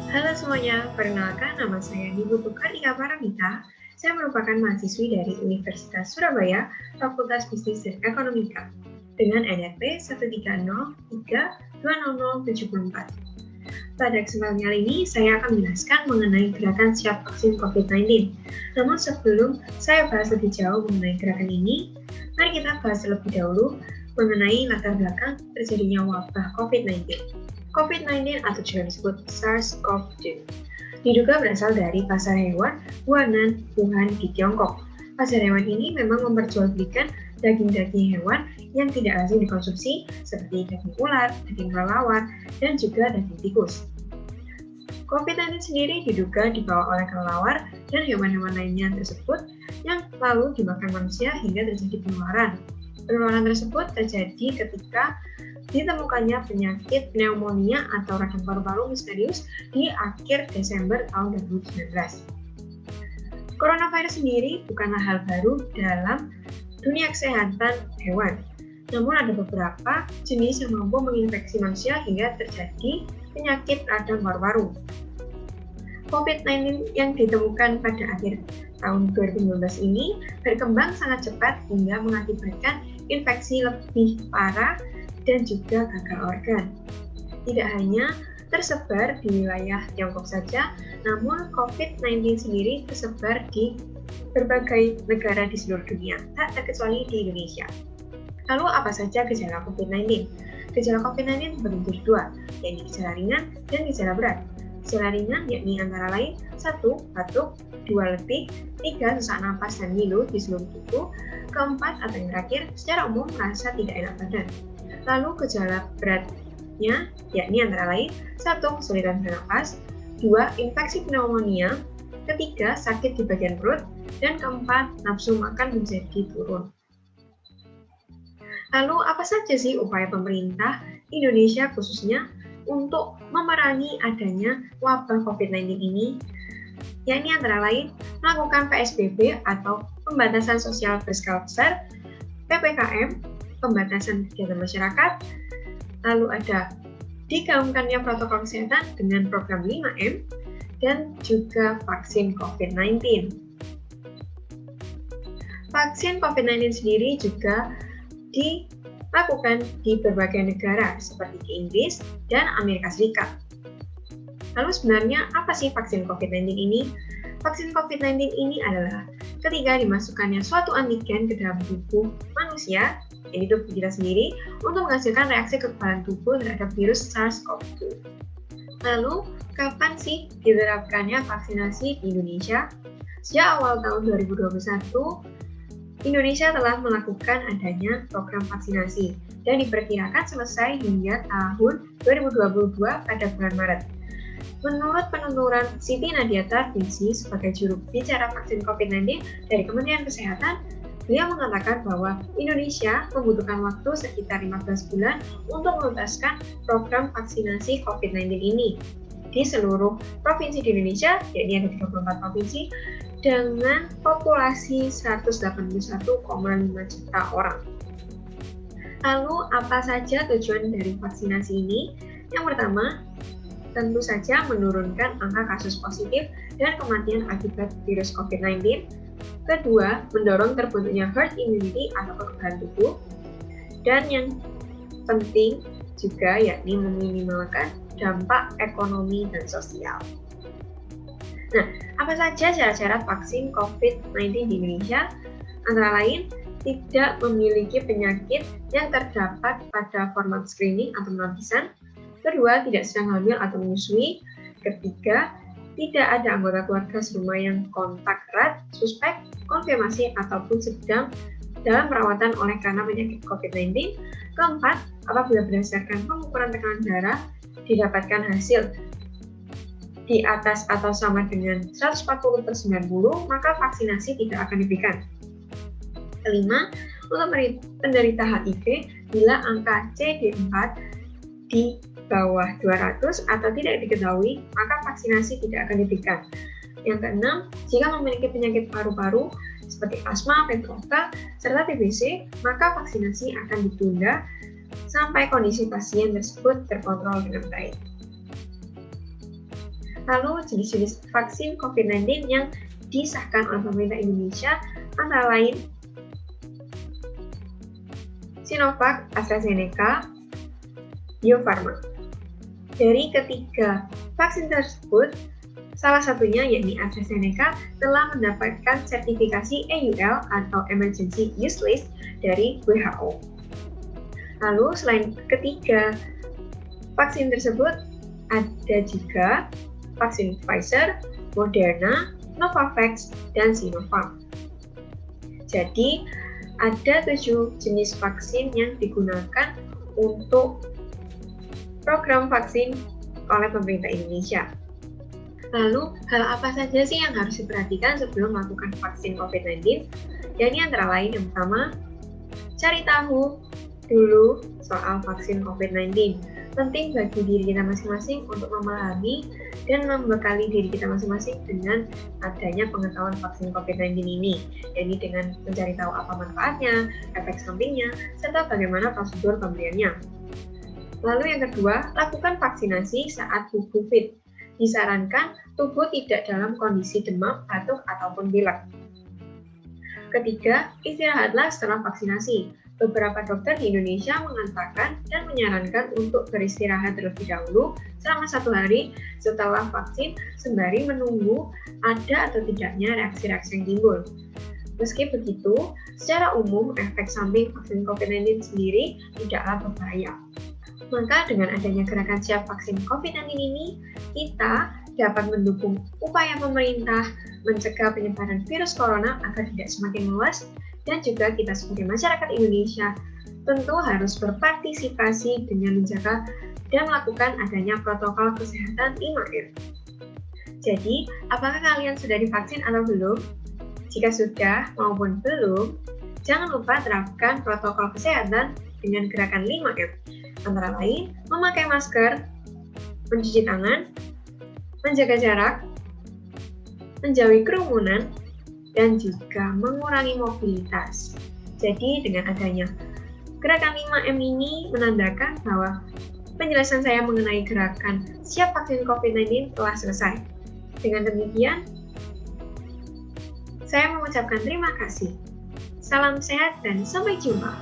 Halo semuanya, perkenalkan nama saya Niputukar Ika Paramita. Saya merupakan mahasiswi dari Universitas Surabaya, Fakultas Bisnis dan Ekonomika, dengan NRP 130320074. Pada kesempatan kali ini, saya akan menjelaskan mengenai gerakan siap vaksin COVID-19. Namun sebelum saya bahas lebih jauh mengenai gerakan ini, mari kita bahas terlebih dahulu mengenai latar belakang terjadinya wabah COVID-19. COVID-19 atau juga disebut SARS-CoV-2 diduga berasal dari pasar hewan Wuhan di Tiongkok. Pasar hewan ini memang memperjualbelikan daging-daging hewan yang tidak lazim dikonsumsi seperti daging ular, daging kelelawar, dan juga daging tikus. COVID-19 sendiri diduga dibawa oleh kelelawar dan hewan-hewan lainnya tersebut yang lalu dimakan manusia hingga terjadi penularan. Penularan tersebut terjadi ketika ditemukannya penyakit pneumonia atau radang paru-paru misterius di akhir Desember tahun 2019. Coronavirus sendiri bukanlah hal baru dalam dunia kesehatan hewan. Namun ada beberapa jenis yang mampu menginfeksi manusia hingga terjadi penyakit radang paru-paru. COVID-19 yang ditemukan pada akhir tahun 2019 ini berkembang sangat cepat hingga mengakibatkan infeksi lebih parah dan juga gagal organ. Tidak hanya tersebar di wilayah Tiongkok saja, namun COVID-19 sendiri tersebar di berbagai negara di seluruh dunia, tak terkecuali di Indonesia. Lalu apa saja gejala COVID-19? Gejala COVID-19 terbagi menjadi dua, yaitu gejala ringan dan gejala berat. Gejala ringan yakni antara lain 1. Batuk, 2. Letih, 3. Sesak napas dan ngilu di seluruh tubuh, 4. Atau yang terakhir, secara umum merasa tidak enak badan. Lalu gejala beratnya yakni antara lain 1. Kesulitan bernapas, 2. Infeksi pneumonia, 3. Sakit di bagian perut, dan 4. Nafsu makan menjadi turun. Lalu apa saja sih upaya pemerintah Indonesia khususnya untuk memerangi adanya wabah COVID-19 ini? Yakni antara lain melakukan PSBB atau pembatasan sosial berskala besar, PPKM, pembatasan kegiatan masyarakat, lalu ada digaungkannya protokol kesehatan dengan program 5M, dan juga vaksin COVID-19. Vaksin COVID-19 sendiri juga dilakukan di berbagai negara seperti di Inggris dan Amerika Serikat. Lalu sebenarnya apa sih vaksin COVID-19 ini? Vaksin COVID-19 ini adalah ketika dimasukkannya suatu antigen ke dalam tubuh manusia, yaitu tubuh kita sendiri, untuk menghasilkan reaksi kekebalan tubuh terhadap virus SARS-CoV-2. Lalu, kapan sih diterapkannya vaksinasi di Indonesia? Sejak awal tahun 2021, Indonesia telah melakukan adanya program vaksinasi dan diperkirakan selesai hingga tahun 2022 pada bulan Maret. Menurut penuturan Siti Nadia Tarmizi sebagai juru bicara vaksin COVID-19 dari Kementerian Kesehatan, beliau mengatakan bahwa Indonesia membutuhkan waktu sekitar 15 bulan untuk menuntaskan program vaksinasi COVID-19 ini di seluruh provinsi di Indonesia, yakni ada 34 provinsi, dengan populasi 181,5 juta orang. Lalu, apa saja tujuan dari vaksinasi ini? Yang pertama, tentu saja menurunkan angka kasus positif dan kematian akibat virus COVID-19. Kedua, mendorong terbentuknya herd immunity atau kekebalan tubuh. Dan yang penting juga yakni meminimalkan dampak ekonomi dan sosial. Nah, apa saja cara-cara vaksin COVID-19 di Indonesia? Antara lain, tidak memiliki penyakit yang terdapat pada format screening atau penapisan. Kedua, tidak sedang hamil atau menyusui. Ketiga, tidak ada anggota keluarga serumah yang kontak erat, suspek, konfirmasi, ataupun sedang dalam perawatan oleh karena penyakit COVID-19. Keempat, apabila berdasarkan pengukuran tekanan darah didapatkan hasil di atas atau sama dengan 140/90, maka vaksinasi tidak akan diberikan. Kelima, untuk penderita HIV, bila angka CD4 di bawah 200 atau tidak diketahui, maka vaksinasi tidak akan diberikan. Yang keenam, jika memiliki penyakit paru-paru seperti asma, pmk, serta TBC, maka vaksinasi akan ditunda sampai kondisi pasien tersebut terkontrol dengan baik. Lalu jenis-jenis vaksin COVID-19 yang disahkan oleh pemerintah Indonesia antara lain Sinovac, AstraZeneca, Bio Farma. Dari ketiga vaksin tersebut, salah satunya yakni AstraZeneca telah mendapatkan sertifikasi EUL atau Emergency Use List dari WHO. Lalu selain ketiga vaksin tersebut, ada juga vaksin Pfizer, Moderna, Novavax, dan Sinovac. Jadi, ada 7 jenis vaksin yang digunakan untuk program vaksin oleh pemerintah Indonesia. Lalu, hal apa saja sih yang harus diperhatikan sebelum melakukan vaksin COVID-19? Yakni antara lain yang pertama, cari tahu dulu soal vaksin COVID-19. Penting bagi diri kita masing-masing untuk memahami dan membekali diri kita masing-masing dengan adanya pengetahuan vaksin COVID-19 ini, yakni dengan mencari tahu apa manfaatnya, efek sampingnya, serta bagaimana prosedur pemberiannya. Lalu yang kedua, lakukan vaksinasi saat tubuh fit. Disarankan tubuh tidak dalam kondisi demam, batuk, ataupun pilek. Ketiga, istirahatlah setelah vaksinasi. Beberapa dokter di Indonesia mengatakan dan menyarankan untuk beristirahat terlebih dahulu selama 1 hari setelah vaksin sembari menunggu ada atau tidaknya reaksi-reaksi yang timbul. Meski begitu, secara umum efek samping vaksin COVID-19 sendiri tidaklah berbahaya. Maka dengan adanya gerakan siap vaksin COVID-19 ini, kita dapat mendukung upaya pemerintah mencegah penyebaran virus corona agar tidak semakin meluas, dan juga kita sebagai masyarakat Indonesia tentu harus berpartisipasi dengan menjaga dan melakukan adanya protokol kesehatan 5M. Jadi, apakah kalian sudah divaksin atau belum? Jika sudah maupun belum, jangan lupa terapkan protokol kesehatan dengan gerakan 5M. Antara lain, memakai masker, mencuci tangan, menjaga jarak, menjauhi kerumunan, dan juga mengurangi mobilitas. Jadi dengan adanya gerakan 5M ini menandakan bahwa penjelasan saya mengenai gerakan siap vaksin COVID-19 telah selesai. Dengan demikian, saya mengucapkan terima kasih. Salam sehat dan sampai jumpa.